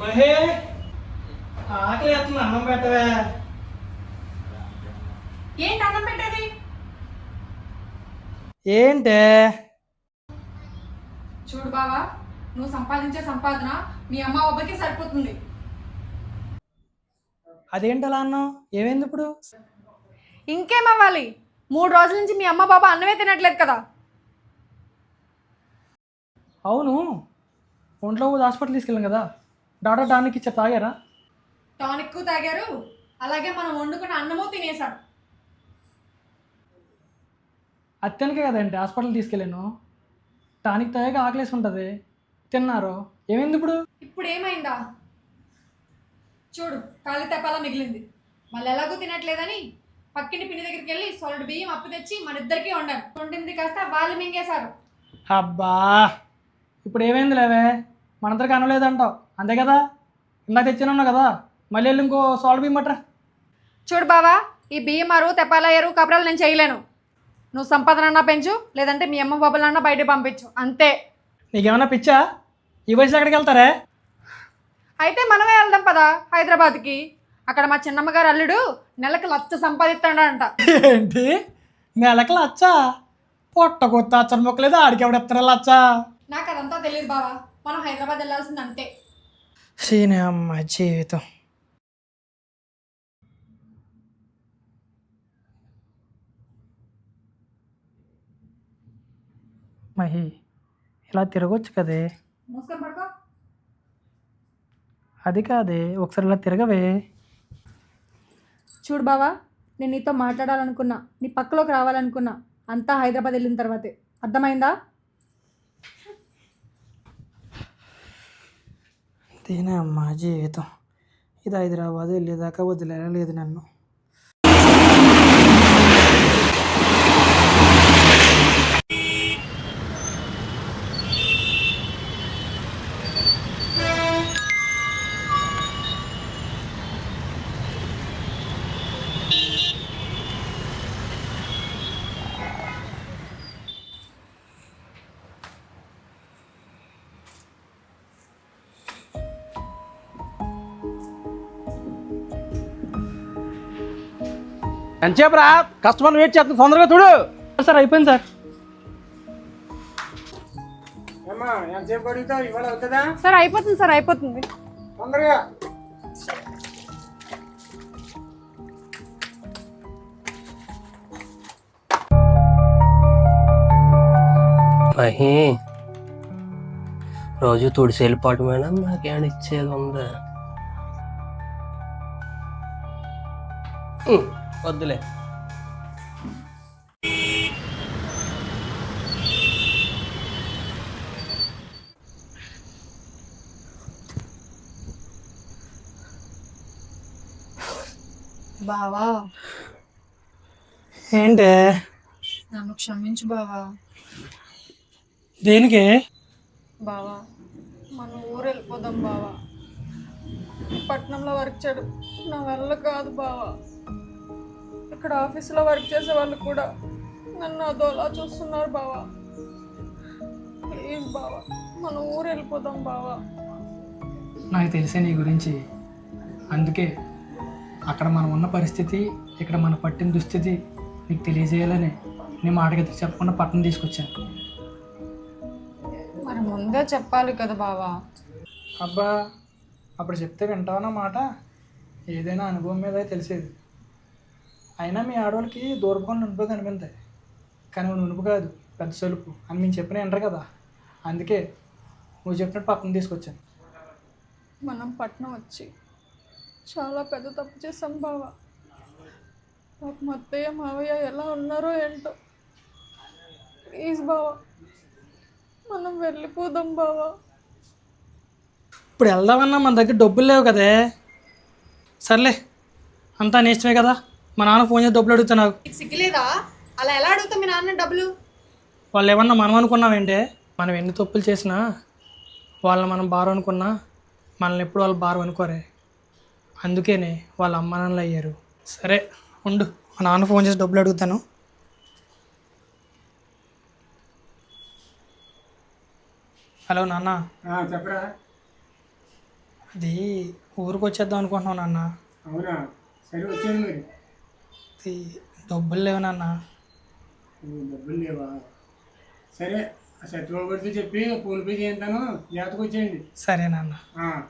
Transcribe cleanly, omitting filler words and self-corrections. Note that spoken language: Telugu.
మహే ఆకలి వేస్తుంది, అన్నం పెట్టవే. ఏంటి అన్నం పెట్టేది? ఏంటే చూడు బావా, నువ్వు సంపాదించే సంపాదన మీ అమ్మ బాబాకి సరిపోతుంది. అదేంటి అలా అన్నావు? ఏమైంది ఇప్పుడు? ఇంకేమవ్వాలి? 3 రోజుల నుంచి మీ అమ్మ బాబా అన్నమే తినట్లేదు కదా. అవును, ఒంట్లో హాస్పిటల్ తీసుకెళ్ళాం కదా, డాక్టర్ టానిక్ ఇచ్చా, తాగారా? టానిక్ తాగారు, అలాగే మనం వండుకున్న అన్నమూ తినేశారు. అత్తెనకే కదండి హాస్పిటల్ తీసుకెళ్ళాను. టానిక్ తాగాక ఆకలేసి ఉంటుంది, తిన్నారు. ఏమైంది ఇప్పుడు? ఇప్పుడు ఏమైందా? చూడు, ఖాళీ తెప్పాలా మిగిలింది. మళ్ళీ ఎలాగో తినట్లేదని పక్కింటి పిన్ని దగ్గరికి వెళ్ళి సొలడు బియ్యం అప్పు తెచ్చి మన ఇద్దరికి వండాను. వండింది కాస్త వాళ్ళు మింగేశారు. అబ్బా, ఇప్పుడు ఏమైంది లేవే, మనందరికి అనలేదంటావు అంతే కదా. ఇందాక తెచ్చానున్నావు కదా, మళ్ళీ వెళ్ళి ఇంకో సాల్ట్ బియ్యం మట్రా. చూడు బావా, ఈ బియ్యం మారు తెప్పాలయ్యారు కబరాలు నేను చేయలేను. నువ్వు సంపాదన అన్నా పెంచు, లేదంటే మీ అమ్మ బాబులన్నా బయట పంపించు, అంతే. నీకేమన్నా పిచ్చా? ఈ వయసులో ఎక్కడికి వెళ్తారే? అయితే మనమే వెళ్దాం పదా హైదరాబాద్కి. అక్కడ మా చిన్నమ్మ గారు అల్లుడు నెలకు 1,00,000 సంపాదిస్తాడంట. ఏంటి, నెలకి లచ్చా? పొట్ట కొత్త అచ్చని మొక్కలేదు, ఆడికి ఎవడెత్తరా లచ్చా? నాకు అదంతా తెలియదు బావా, మనం హైదరాబాద్ వెళ్ళాల్సింది అంతే. సీనే అమ్మ జీవితం. మహి, ఇలా తిరగొచ్చు కదే. మూసుకొని పడుకో. అది కాదే, ఒకసారి ఇలా తిరగవే. చూడు బావా, నేను నీతో మాట్లాడాలనుకున్నా, నీ పక్కలోకి రావాలనుకున్నా, అంతా హైదరాబాద్ వెళ్ళిన తర్వాతే. అర్థమైందా? దీనే అమ్మ జీవితం. ఇది హైదరాబాద్ వెళ్ళేదాకా వదిలేలేదు నన్ను. ఎంతసేపు రా, కస్టమర్ వెయిట్ చేస్తుంది, తొందరగా చూడు. సార్ అయిపోయింది సార్. ఎంతసేపు అడుగుతావు, ఇవాళ అవుతుందా? సార్ అయిపోతుంది, సార్ అయిపోతుంది. తొందరగా. మహి, రోజు తుడిసి వెళ్ళిపోవటమేనా, నాకేమైనా ఇచ్చేది ఉందా? వద్దులే. బావా, ఏంటే? నన్ను క్షమించు బావా. దేనికి? బావా, మనం ఊరు వెళ్ళిపోదాం బావా. పట్నంలో వర్క్ చేయడం నా వల్ల కాదు బావా. ఇక్కడ ఆఫీసులో వర్క్ చేసే వాళ్ళు కూడా నన్ను అదోలా చూస్తున్నారు బావా. ప్లీజ్ బావా, మనం ఊరు వెళ్ళిపోదాం బావా. నాకు తెలిసే నీ గురించి, అందుకే అక్కడ మనం ఉన్న పరిస్థితి, ఇక్కడ మనం పట్టిన దుస్థితి నీకు తెలియజేయాలని నీ మాటకి చెప్పకుండా పట్టణం తీసుకొచ్చాను. మరి ముందే చెప్పాలి కదా బావా. అబ్బా, అప్పుడు చెప్తే వింటావన్నా మాట? ఏదైనా అనుభవం మీద తెలిసేది. అయినా మీ ఆడవాళ్ళకి దూరపు నునుపు కనిపిస్తాయి, కానీ నునుపు కాదు, పెద్ద సలుపు అని మేము చెప్పిన వింటారు కదా. అందుకే నువ్వు చెప్పినట్టు పక్కన తీసుకొచ్చాను. మనం పట్నం వచ్చి చాలా పెద్ద తప్పు చేసాం బావా. పాపం అత్తయ్య మావయ్య ఎలా ఉన్నారో ఏంటో. ప్లీజ్ బావా, మనం వెళ్ళిపోదాం బావా. ఇప్పుడు వెళ్దామన్నా మన దగ్గర డబ్బులు లేవు కదే. సర్లే, అంతా నీ ఇష్టమే కదా. మా నాన్న ఫోన్ చేసి డబ్బులు అడుగుతా. నాకు నీకు సిగ్గులేదా? అలా ఎలా అడుగుతాం మీ నాన్న డబ్బులు? వాళ్ళు ఏమన్నా మనం అనుకున్నామేంటే? మనం ఎన్ని తప్పులు చేసినా వాళ్ళని మనం భారం అనుకున్నా మనల్ని ఎప్పుడు వాళ్ళు భారం అనుకోరే. అందుకేనే వాళ్ళ అమ్మ నాన్నలు అయ్యారు. సరే ఉండు, మా నాన్న ఫోన్ చేసి డబ్బులు అడుగుతాను. హలో నాన్న. చెప్పరా. అది ఊరికి వచ్చేద్దాం అనుకుంటున్నాను నాన్న. అవునా, సరే వచ్చాను మరి. అది డబ్బులు లేవు నాన్న. డబ్బులు లేవా? సరే, ఆ సత్యబాబు గారితో చెప్పి ఫోన్పే చేయించాను, జాతకు వచ్చేయండి. సరే నాన్న. ఆ,